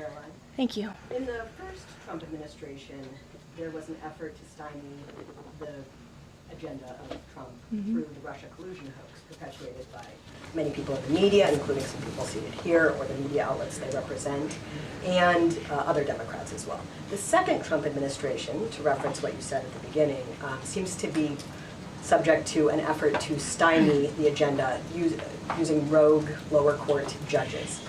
Karoline. Thank you. In the first Trump administration, there was an effort to stymie the agenda of Trump through the Russia collusion hoax perpetuated by many people in the media, including some people seated here, or the media outlets they represent, and other Democrats as well. The second Trump administration, to reference what you said at the beginning, seems to be subject to an effort to stymie the agenda using rogue lower court judges.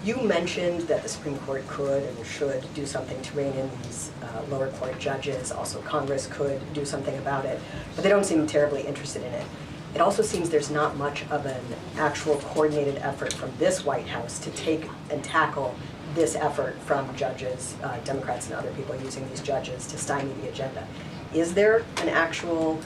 You mentioned that the Supreme Court could and should do something to rein in these lower court judges. Also, Congress could do something about it, but they don't seem terribly interested in it. It also seems there's not much of an actual coordinated effort from this White House to take and tackle this effort from judges, Democrats and other people using these judges to stymie the agenda. Is there an actual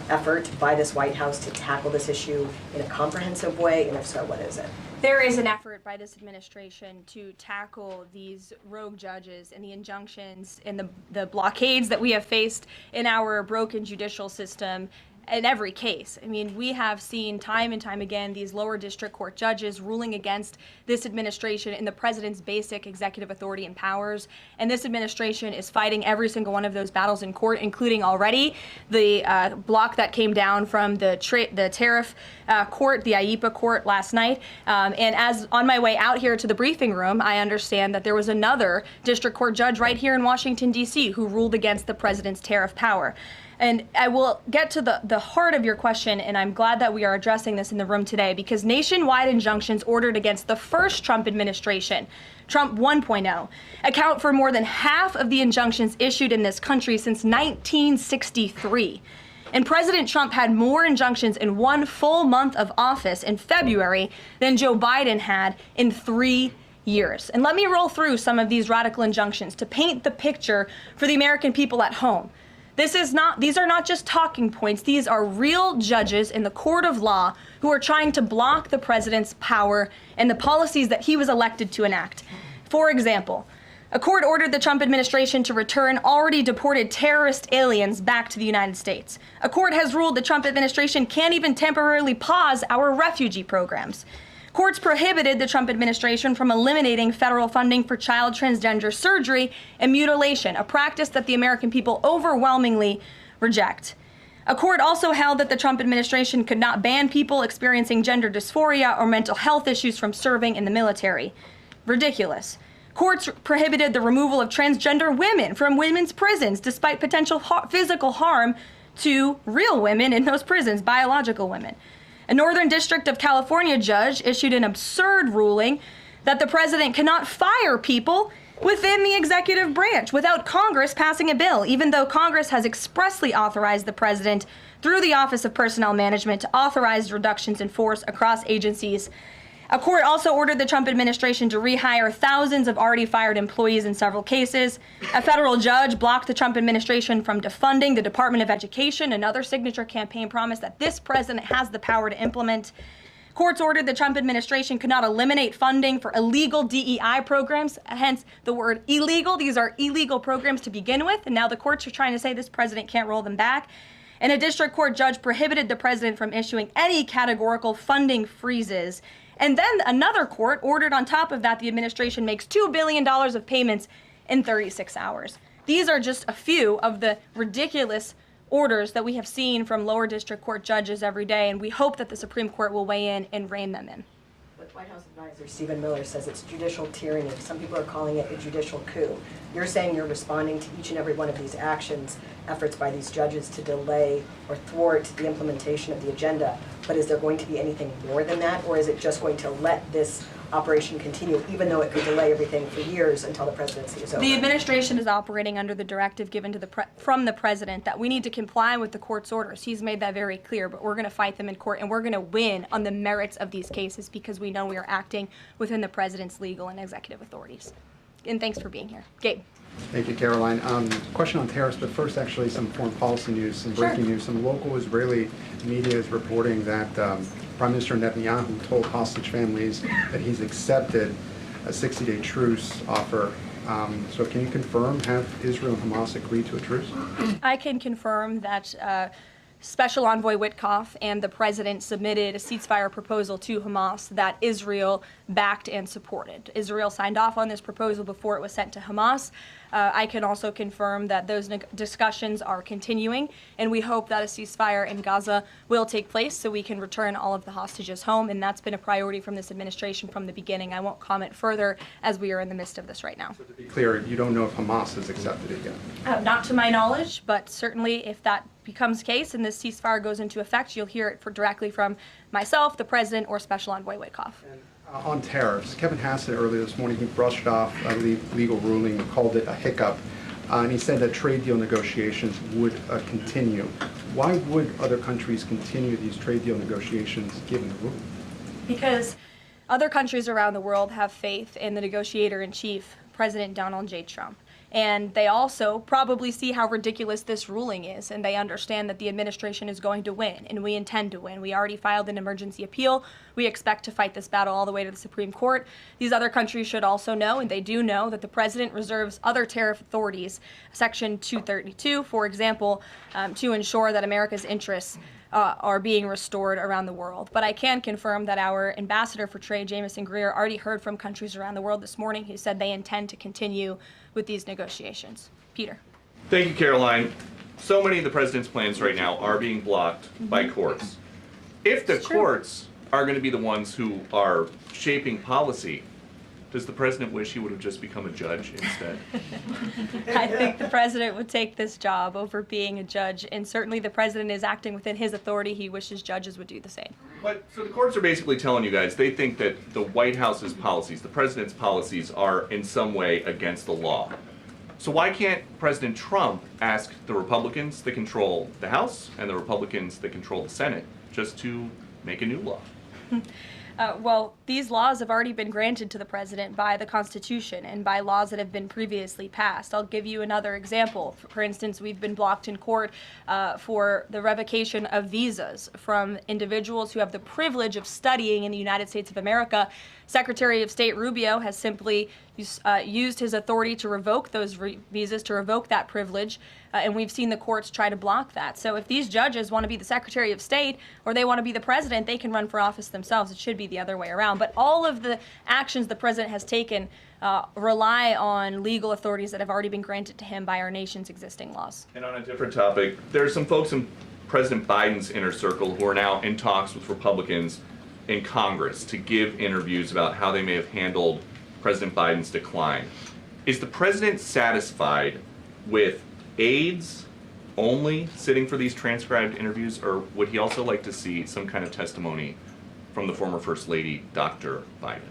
effort by this White House to tackle this issue in a comprehensive way, and if so, what is it? There is an effort by this administration to tackle these rogue judges and the injunctions and the blockades that we have faced in our broken judicial system in every case. I mean, we have seen time and time again these lower district court judges ruling against this administration in the president's basic executive authority and powers. And this administration is fighting every single one of those battles in court, including already the block that came down from the tariff court, the IEPA court last night. And as on my way out here to the briefing room, I understand that there was another district court judge right here in Washington, D.C. who ruled against the president's tariff power. And I will get to the heart of your question, and I'm glad that we are addressing this in the room today, because nationwide injunctions ordered against the first Trump administration, Trump 1.0, account for more than half of the injunctions issued in this country since 1963. And President Trump had more injunctions in one full month of office in February than Joe Biden had in 3 years. And let me roll through some of these radical injunctions to paint the picture for the American people at home. These are not just talking points. These are real judges in the court of law who are trying to block the president's power and the policies that he was elected to enact. For example, a court ordered the Trump administration to return already deported terrorist aliens back to the United States. A court has ruled the Trump administration can't even temporarily pause our refugee programs. Courts prohibited the Trump administration from eliminating federal funding for child transgender surgery and mutilation, a practice that the American people overwhelmingly reject. A court also held that the Trump administration could not ban people experiencing gender dysphoria or mental health issues from serving in the military. Ridiculous. Courts prohibited the removal of transgender women from women's prisons despite potential physical harm to real women in those prisons, biological women. A Northern District of California judge issued an absurd ruling that the president cannot fire people within the executive branch without Congress passing a bill, even though Congress has expressly authorized the president through the Office of Personnel Management to authorize reductions in force across agencies. A court also ordered the Trump administration to rehire thousands of already fired employees in several cases. A federal judge blocked the Trump administration from defunding the Department of Education, another signature campaign promise that this president has the power to implement. Courts ordered the Trump administration could not eliminate funding for illegal DEI programs, hence the word illegal. These are illegal programs to begin with, and now the courts are trying to say this president can't roll them back. And a district court judge prohibited the president from issuing any categorical funding freezes. And then another court ordered on top of that the administration makes $2 billion of payments in 36 hours. These are just a few of the ridiculous orders that we have seen from lower district court judges every day, and we hope that the Supreme Court will weigh in and rein them in. But White House advisor Stephen Miller says it's judicial tyranny. Some people are calling it a judicial coup. You're saying you're responding to each and every one of these actions, efforts by these judges to delay or thwart the implementation of the agenda. But is there going to be anything more than that, or is it just going to let this operation continue, even though it could delay everything for years until the presidency is over? The administration is operating under the directive given to from the president that we need to comply with the court's orders. He's made that very clear, but we're going to fight them in court, and we're going to win on the merits of these cases because we know we are acting within the president's legal and executive authorities. And thanks for being here. Gabe. Thank you, Karoline. Question on tariffs, but first actually some foreign policy news, some breaking news. Some local Israeli media is reporting that Prime Minister Netanyahu told hostage families that he's accepted a 60-day truce offer. So can you confirm, have Israel and Hamas agreed to a truce? I can confirm that Special Envoy Witkoff and the president submitted a ceasefire proposal to Hamas that Israel backed and supported. Israel signed off on this proposal before it was sent to Hamas. I can also confirm that those discussions are continuing, and we hope that a ceasefire in Gaza will take place so we can return all of the hostages home, and that's been a priority from this administration from the beginning. I won't comment further as we are in the midst of this right now. So to be clear, you don't know if Hamas has accepted it yet? Not to my knowledge, but certainly if that becomes the case and this ceasefire goes into effect, you'll hear it directly from myself, the president, or Special Envoy Witkoff. And, on tariffs, Kevin Hassett earlier this morning, he brushed off a legal ruling and called it a hiccup, and he said that trade deal negotiations would continue. Why would other countries continue these trade deal negotiations given the ruling? Because other countries around the world have faith in the negotiator-in-chief, President Donald J. Trump. And they also probably see how ridiculous this ruling is, and they understand that the administration is going to win, and we intend to win. We already filed an emergency appeal. We expect to fight this battle all the way to the Supreme Court. These other countries should also know, and they do know, that the president reserves other tariff authorities, Section 232, for example, to ensure that America's interests are being restored around the world. But I can confirm that our ambassador for trade, Jamison Greer, already heard from countries around the world this morning who said they intend to continue with these negotiations. Peter. Thank you, Karoline. So many of the president's plans right now are being blocked by courts. If the courts are going to be the ones who are shaping policy, does the president wish he would have just become a judge instead? I think the president would take this job over being a judge, and certainly the president is acting within his authority. He wishes judges would do the same. But so the courts are basically telling you guys they think that the White House's policies, the president's policies, are in some way against the law. So why can't President Trump ask the Republicans that control the House and the Republicans that control the Senate just to make a new law? Well, these laws have already been granted to the president by the Constitution and by laws that have been previously passed. I'll give you another example. For instance, we've been blocked in court for the revocation of visas from individuals who have the privilege of studying in the United States of America. Secretary of State Rubio has simply used his authority to revoke those visas, to revoke that privilege, and we've seen the courts try to block that. So if these judges want to be the Secretary of State or they want to be the president, they can run for office themselves. It should be the other way around. But all of the actions the president has taken rely on legal authorities that have already been granted to him by our nation's existing laws. And on a different topic, there are some folks in President Biden's inner circle who are now in talks with Republicans in Congress to give interviews about how they may have handled President Biden's decline. Is the president satisfied with aides only sitting for these transcribed interviews, or would he also like to see some kind of testimony from the former First Lady, Dr. Biden?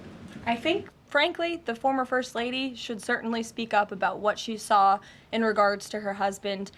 I think, frankly, the former First Lady should certainly speak up about what she saw in regards to her husband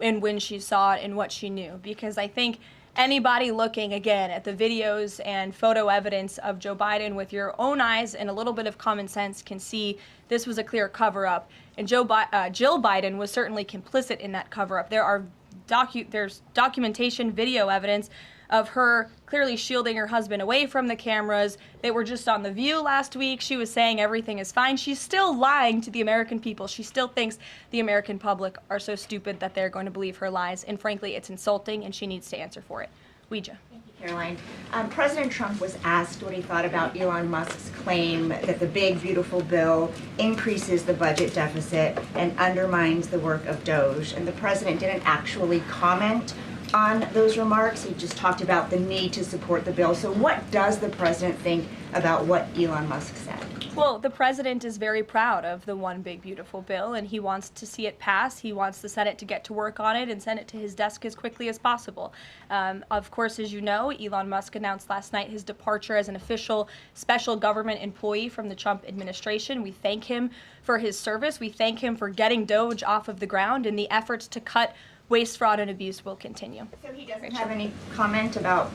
and when she saw it and what she knew, because I think anybody looking, again, at the videos and photo evidence of Joe Biden with your own eyes and a little bit of common sense can see this was a clear cover-up. And Jill Biden was certainly complicit in that cover-up. There's documentation, video evidence of her clearly shielding her husband away from the cameras. They were just on The View last week. She was saying everything is fine. She's still lying to the American people. She still thinks the American public are so stupid that they're going to believe her lies. And frankly, it's insulting, and she needs to answer for it. Ouija. Thank you, Karoline. President Trump was asked what he thought about Elon Musk's claim that the big, beautiful bill increases the budget deficit and undermines the work of DOJ. And the president didn't actually comment on those remarks. He just talked about the need to support the bill. So what does the president think about what Elon Musk said? Well, the president is very proud of the one big beautiful bill, and he wants to see it pass. He wants the Senate to get to work on it and send it to his desk as quickly as possible. Of course, as you know, Elon Musk announced last night his departure as an official special government employee from the Trump administration. We thank him for his service. We thank him for getting DOJ off of the ground, and the efforts to cut waste, fraud, and abuse will continue. So he doesn't have any comment about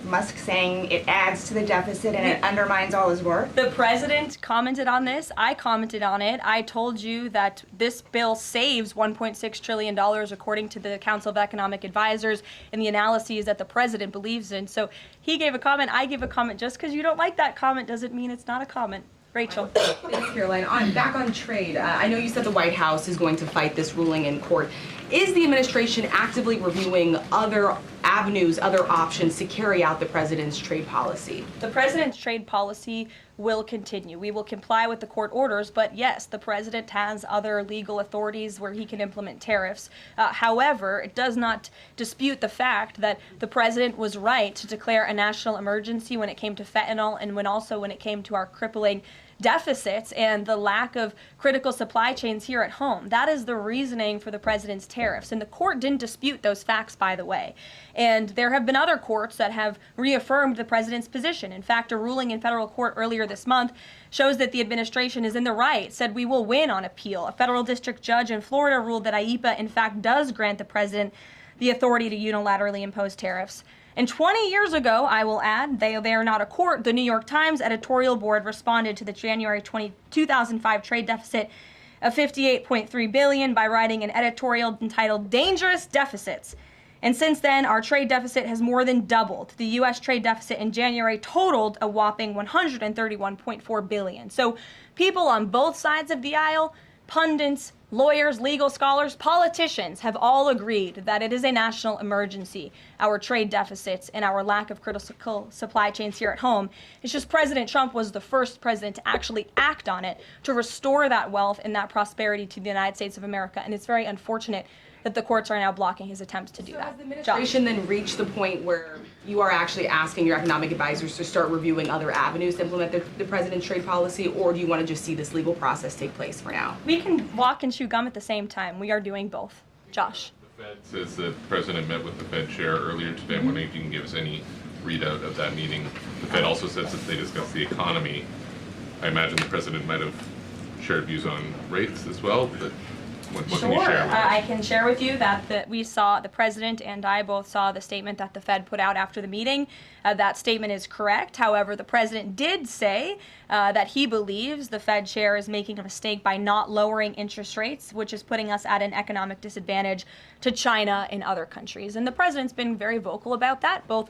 Musk saying it adds to the deficit and it undermines all his work? The president commented on this. I commented on it. I told you that this bill saves $1.6 trillion according to the Council of Economic Advisors and the analyses that the president believes in. So he gave a comment. I gave a comment. Just because you don't like that comment doesn't mean it's not a comment. Rachel. Thanks, Karoline. Back on trade. I know you said the White House is going to fight this ruling in court. Is the administration actively reviewing other avenues, other options to carry out the president's trade policy? The president's trade policy will continue. We will comply with the court orders, but yes, the president has other legal authorities where he can implement tariffs. However, it does not dispute the fact that the president was right to declare a national emergency when it came to fentanyl and when it came to our crippling deficits and the lack of critical supply chains here at home. That is the reasoning for the president's tariffs. And the court didn't dispute those facts, by the way. And there have been other courts that have reaffirmed the president's position. In fact, a ruling in federal court earlier this month shows that the administration is in the right, said we will win on appeal. A federal district judge in Florida ruled that IEEPA, in fact, does grant the president the authority to unilaterally impose tariffs. And 20 years ago, I will add, they are not a court, the New York Times editorial board responded to the January 2005 trade deficit of $58.3 billion by writing an editorial entitled Dangerous Deficits. And since then, our trade deficit has more than doubled. The U.S. trade deficit in January totaled a whopping $131.4 billion. So people on both sides of the aisle, pundits, lawyers, legal scholars, politicians have all agreed that it is a national emergency, our trade deficits and our lack of critical supply chains here at home. It's just President Trump was the first president to actually act on it, to restore that wealth and that prosperity to the United States of America. And it's very unfortunate that the courts are now blocking his attempts to do that. Has the administration then reached the point where you are actually asking your economic advisors to start reviewing other avenues to implement the president's trade policy, or do you want to just see this legal process take place for now? We can walk and chew gum at the same time. We are doing both. Josh. The Fed says the president met with the Fed chair earlier today. I'm wondering if you can give us any readout of that meeting. The Fed also says that they discussed the economy. I imagine the president might have shared views on rates as well, but what can you share with us? I can share with you that we saw, the president and I both saw the statement that the Fed put out after the meeting. That statement is correct. However, the president did say that he believes the Fed chair is making a mistake by not lowering interest rates, which is putting us at an economic disadvantage to China and other countries. And the president's been very vocal about that, both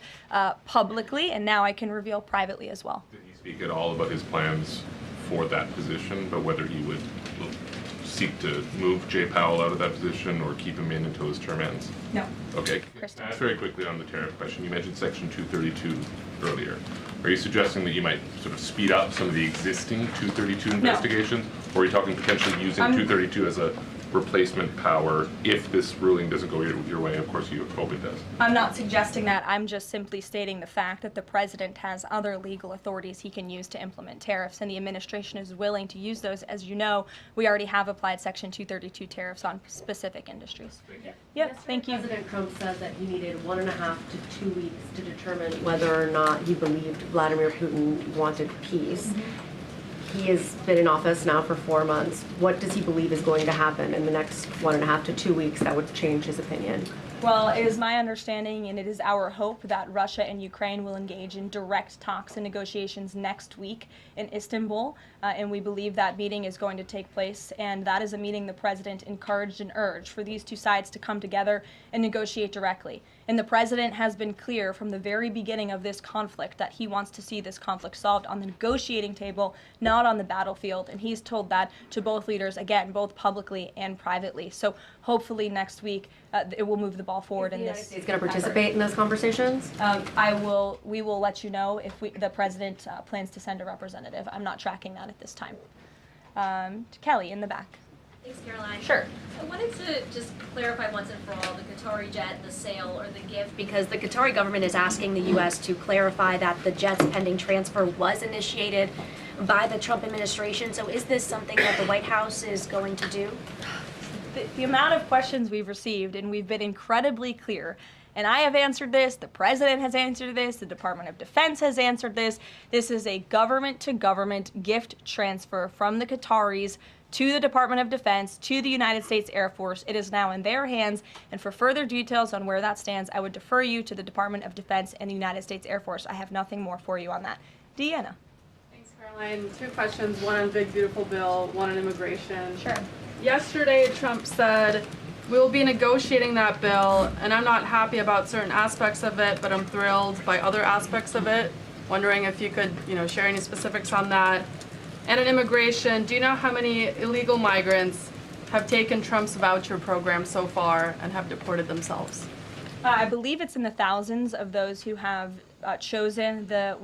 publicly and now I can reveal privately as well. Did he speak at all about his plans for that position, but whether he would seek to move Jay Powell out of that position or keep him in until his term ends? No. Okay. Kristen. Very quickly on the tariff question, you mentioned Section 232 earlier. Are you suggesting that you might sort of speed up some of the existing 232 investigations? Or are you talking potentially using 232 as a replacement power if this ruling doesn't go your way? Of course, you hope it does. I'm not suggesting that. I'm just simply stating the fact that the president has other legal authorities he can use to implement tariffs, and the administration is willing to use those. As you know, we already have applied Section 232 tariffs on specific industries. Thank you. Yep, thank you. President Trump said that he needed 1.5 to 2 weeks to determine whether or not he believed Vladimir Putin wanted peace. He has been in office now for 4 months. What does he believe is going to happen in the next 1.5 to 2 weeks that would change his opinion? Well, it is my understanding and it is our hope that Russia and Ukraine will engage in direct talks and negotiations next week in Istanbul, and we believe that meeting is going to take place, and that is a meeting the president encouraged and urged for these two sides to come together and negotiate directly. And the president has been clear from the very beginning of this conflict that he wants to see this conflict solved on the negotiating table, not on the battlefield, and he's told that to both leaders, again, both publicly and privately. So hopefully next week it will move the ball forward in this. Is going to participate in those conversations? We will let you know if the president plans to send a representative. I'm not tracking that at this time. Kelly in the back. Thanks, Karoline. Sure. I wanted to just clarify once and for all the Qatari jet, the sale or the gift, because the Qatari government is asking the U.S. to clarify that the jet's pending transfer was initiated by the Trump administration. So is this something that the White House is going to do? The amount of questions we've received, and we've been incredibly clear, and I have answered this, the president has answered this, the Department of Defense has answered this. This is a government-to-government gift transfer from the Qataris to the Department of Defense, to the United States Air Force. It is now in their hands, and for further details on where that stands, I would defer you to the Department of Defense and the United States Air Force. I have nothing more for you on that. Deanna. Thanks, Caroline. 2 questions, one on Big Beautiful Bill, one on immigration. Sure. Yesterday, Trump said, we will be negotiating that bill, and I'm not happy about certain aspects of it, but I'm thrilled by other aspects of it. Wondering if you could, share any specifics on that. And on immigration, do you know how many illegal migrants have taken Trump's voucher program so far and have deported themselves? I believe it's in the thousands of those who have chosen the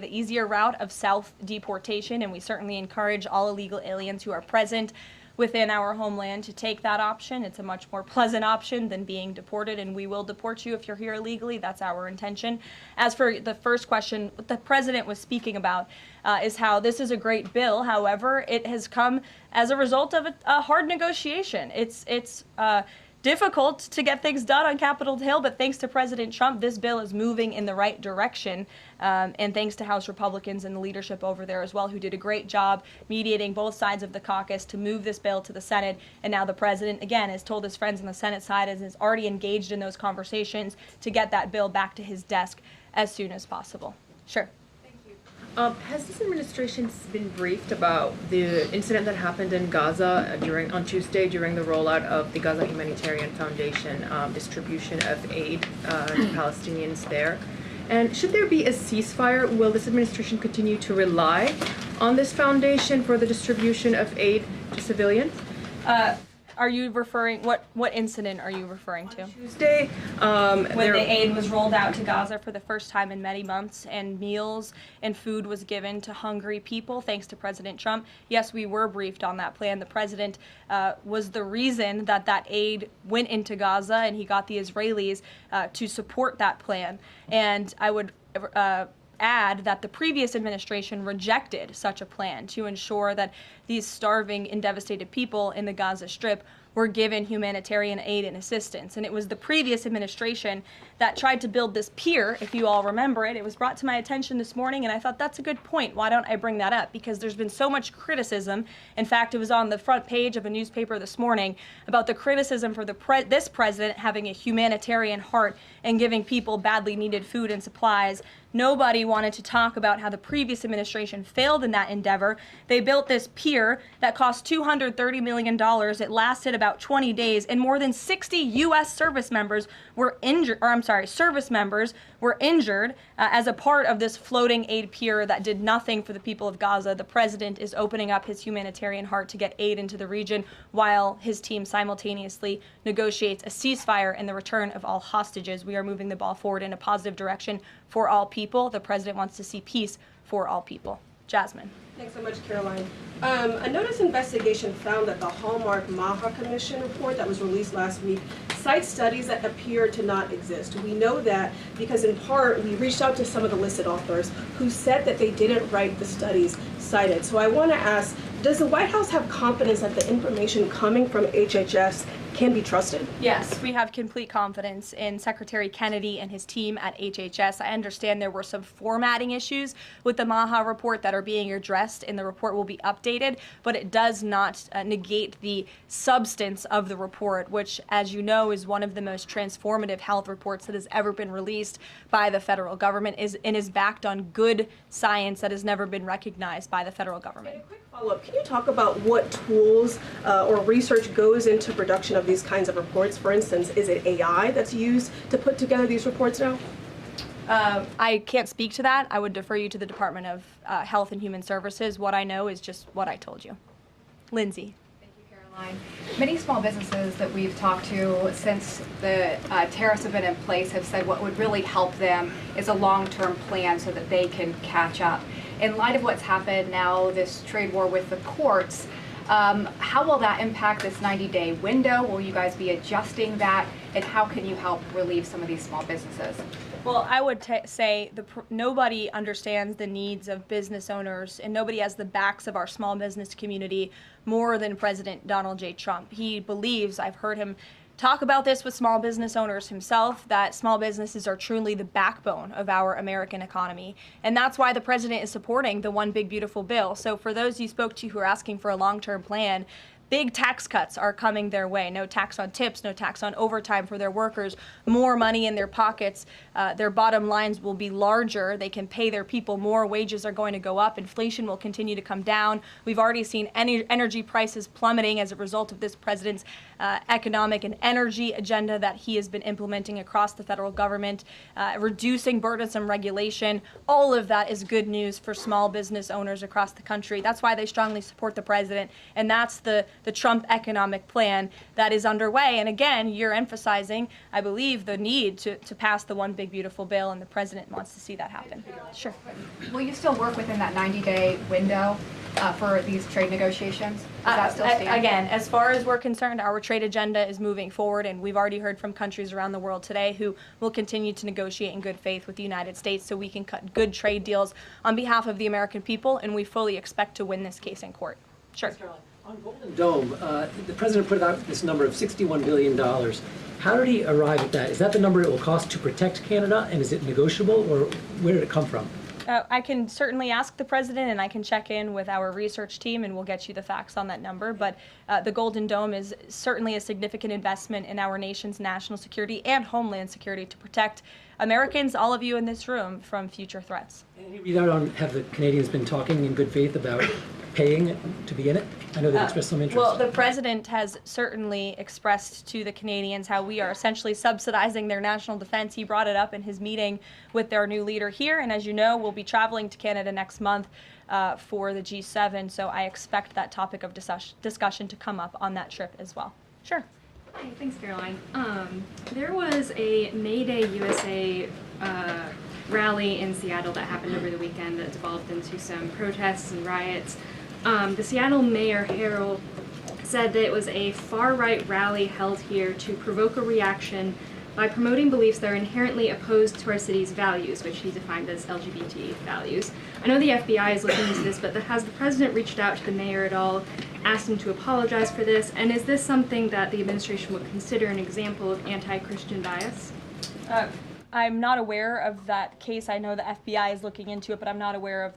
easier route of self-deportation, and we certainly encourage all illegal aliens who are present within our homeland to take that option. It's a much more pleasant option than being deported, and we will deport you if you're here illegally. That's our intention. As for the first question, what the president was speaking about is how this is a great bill. However, it has come as a result of a hard negotiation. It's difficult to get things done on Capitol Hill, but thanks to President Trump, this bill is moving in the right direction. And thanks to House Republicans and the leadership over there as well, who did a great job mediating both sides of the caucus to move this bill to the Senate. And now the president, again, has told his friends on the Senate side and is already engaged in those conversations to get that bill back to his desk as soon as possible. Sure. Has this administration been briefed about the incident that happened in Gaza on Tuesday during the rollout of the Gaza Humanitarian Foundation distribution of aid to Palestinians there? And should there be a ceasefire, will this administration continue to rely on this foundation for the distribution of aid to civilians? Are you referring, what incident are you referring to? Tuesday, when the aid was rolled out to Gaza for the first time in many months, and meals and food was given to hungry people, thanks to President Trump. Yes, we were briefed on that plan. The president was the reason that that aid went into Gaza, and he got the Israelis to support that plan. And I would add that the previous administration rejected such a plan to ensure that these starving and devastated people in the Gaza Strip were given humanitarian aid and assistance. And it was the previous administration that tried to build this pier, if you all remember it. It was brought to my attention this morning, and I thought that's a good point. Why don't I bring that up? Because there's been so much criticism. In fact, it was on the front page of a newspaper this morning about the criticism for this president having a humanitarian heart and giving people badly needed food and supplies. Nobody wanted to talk about how the previous administration failed in that endeavor. They built this pier that cost $230 million. It lasted about 20 days, and more than 60 U.S. service members were injured, as a part of this floating aid pier that did nothing for the people of Gaza. The president is opening up his humanitarian heart to get aid into the region while his team simultaneously negotiates a ceasefire and the return of all hostages. We are moving the ball forward in a positive direction for all people. The president wants to see peace for all people. Jasmine. Thanks so much, Karoline. A notice investigation found that the Hallmark Maha Commission report that was released last week cites studies that appear to not exist. We know that because in part we reached out to some of the listed authors who said that they didn't write the studies cited. So I want to ask, does the White House have confidence that the information coming from HHS can be trusted? Yes, we have complete confidence in Secretary Kennedy and his team at HHS. I understand there were some formatting issues with the Maha report that are being addressed, and the report will be updated, but it does not negate the substance of the report, which, as you know, is one of the most transformative health reports that has ever been released by the federal government and is backed on good science that has never been recognized by the federal government. And a quick follow-up, can you talk about what tools or research goes into production of these kinds of reports? For instance, is it AI that's used to put together these reports now? I can't speak to that. I would defer you to the Department of Health and Human Services. What I know is just what I told you. Lindsay. Thank you, Caroline. Many small businesses that we've talked to since the tariffs have been in place have said what would really help them is a long-term plan so that they can catch up. In light of what's happened now, this trade war with the courts, how will that impact this 90-day window? Will you guys be adjusting that? And how can you help relieve some of these small businesses? Well, I would say nobody understands the needs of business owners, and nobody has the backs of our small business community more than President Donald J. Trump. He believes, I've heard him talk about this with small business owners himself, that small businesses are truly the backbone of our American economy. And that's why the president is supporting the One Big Beautiful Bill. So for those you spoke to who are asking for a long-term plan, Big tax cuts are coming their way. No tax on tips, no tax on overtime for their workers, more money in their pockets. Their bottom lines will be larger. They can pay their people more. Wages are going to go up. Inflation will continue to come down. We've already seen energy prices plummeting as a result of this president's economic and energy agenda that he has been implementing across the federal government, reducing burdensome regulation. All of that is good news for small business owners across the country. That's why they strongly support the president, and that's the Trump economic plan that is underway. And again, you're emphasizing, I believe, the need to pass the one big beautiful bill, and the president wants to see that happen. Sure. Will you still work within that 90-day window for these trade negotiations? Does that still stand? Again, as far as we're concerned, our trade agenda is moving forward, and we've already heard from countries around the world today who will continue to negotiate in good faith with the United States so we can cut good trade deals on behalf of the American people, and we fully expect to win this case in court. Sure. On Golden Dome, the president put out this number of $61 billion. How did he arrive at that? Is that the number it will cost to protect Canada, and is it negotiable, or where did it come from? I can certainly ask the president, and I can check in with our research team, and we'll get you the facts on that number. But the Golden Dome is certainly a significant investment in our nation's national security and homeland security to protect Americans, all of you in this room, from future threats. Any readout on have the Canadians been talking in good faith about paying to be in it? I know they expressed some interest. Well, the president has certainly expressed to the Canadians how we are essentially subsidizing their national defense. He brought it up in his meeting with their new leader here, and as you know, we'll be traveling to Canada next month for the G7, so I expect that topic of discussion to come up on that trip as well. Sure. Hey, thanks, Caroline. There was a May Day USA rally in Seattle that happened over the weekend that devolved into some protests and riots. The Seattle Mayor Harrell said that it was a far-right rally held here to provoke a reaction by promoting beliefs that are inherently opposed to our city's values, which he defined as LGBT values. I know the FBI is looking into this, but has the president reached out to the mayor at all, asked him to apologize for this, and is this something that the administration would consider an example of anti-Christian bias? I'm not aware of that case. I know the FBI is looking into it, but I'm not aware of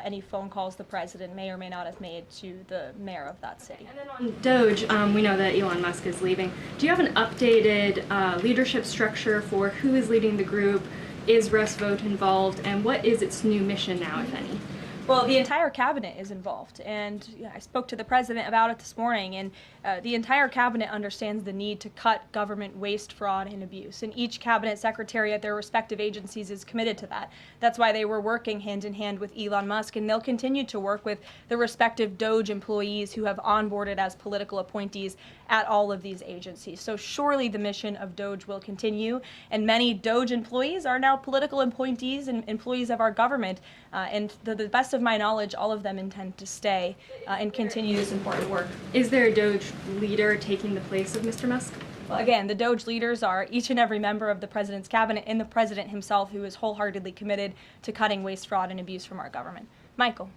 any phone calls the president may or may not have made to the mayor of that city. And then on Doge, we know that Elon Musk is leaving. Do you have an updated leadership structure for who is leading the group? Is Russ Vought involved? And what is its new mission now, if any? Well, the entire cabinet is involved, and I spoke to the president about it this morning, and the entire cabinet understands the need to cut government waste, fraud, and abuse, and each cabinet secretary at their respective agencies is committed to that. That's why they were working hand in hand with Elon Musk, and they'll continue to work with the respective Doge employees who have onboarded as political appointees at all of these agencies. So surely the mission of Doge will continue, and many Doge employees are now political appointees and employees of our government, and to the best of my knowledge, all of them intend to stay and continue this important work. Is there a Doge leader taking the place of Mr. Musk? Well, again, the Doge leaders are each and every member of the president's cabinet and the president himself, who is wholeheartedly committed to cutting waste, fraud, and abuse from our government. Michael.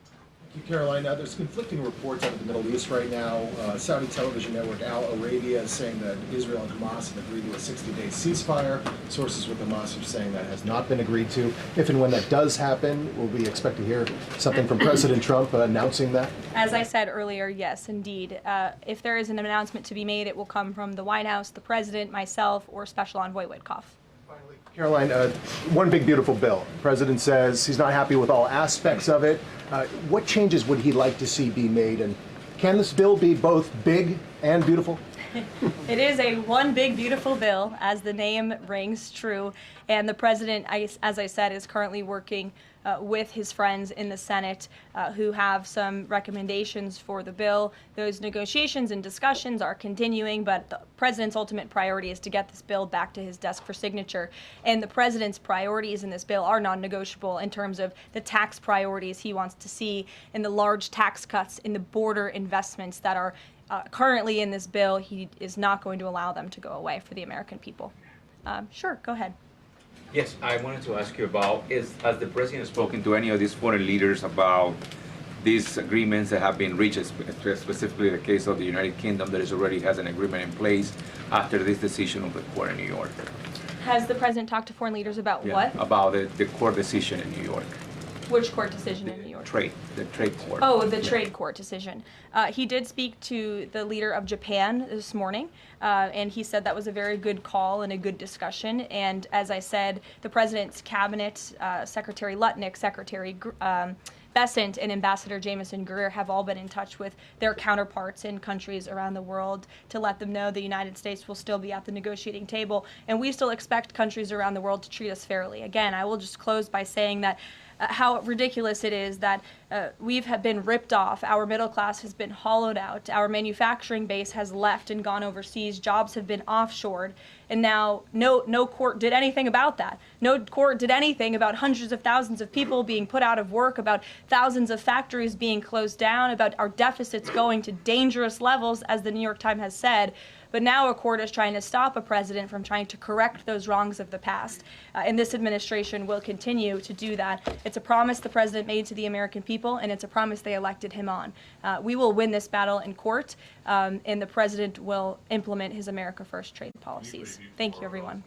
Thank you, Caroline. There's conflicting reports out of the Middle East right now. Saudi television network Al Arabia is saying that Israel and Hamas have agreed to a 60-day ceasefire. Sources with Hamas are saying that has not been agreed to. If and when that does happen, will we expect to hear something from President Trump announcing that? As I said earlier, yes, indeed. If there is an announcement to be made, it will come from the White House, the president, myself, or Special Envoy Witkoff. Caroline, one big beautiful bill. The president says he's not happy with all aspects of it. What changes would he like to see be made? And can this bill be both big and beautiful? It is a one big beautiful bill, as the name rings true. And the president, as I said, is currently working with his friends in the Senate who have some recommendations for the bill. Those negotiations and discussions are continuing, but the president's ultimate priority is to get this bill back to his desk for signature. And the president's priorities in this bill are non-negotiable in terms of the tax priorities he wants to see and the large tax cuts in the border investments that are currently in this bill. He is not going to allow them to go away for the American people. Sure, go ahead. Yes, I wanted to ask you about, has the president spoken to any of these foreign leaders about these agreements that have been reached, specifically the case of the United Kingdom that already has an agreement in place after this decision of the court in New York? Has the president talked to foreign leaders about what? About the court decision in New York. Which court decision in New York? The trade court. Oh, the trade court decision. He did speak to the leader of Japan this morning, and he said that was a very good call and a good discussion. And as I said, the president's cabinet, Secretary Lutnick, Secretary Bessent, and Ambassador Jameson Greer have all been in touch with their counterparts in countries around the world to let them know the United States will still be at the negotiating table, and we still expect countries around the world to treat us fairly. Again, I will just close by saying that how ridiculous it is that we've been ripped off, our middle class has been hollowed out, our manufacturing base has left and gone overseas, jobs have been offshored, and now no court did anything about that. No court did anything about hundreds of thousands of people being put out of work, about thousands of factories being closed down, about our deficits going to dangerous levels, as the New York Times has said. But now a court is trying to stop a president from trying to correct those wrongs of the past. And this administration will continue to do that. It's a promise the president made to the American people, and it's a promise they elected him on. We will win this battle in court, and the president will implement his America First trade policies. Thank you, everyone.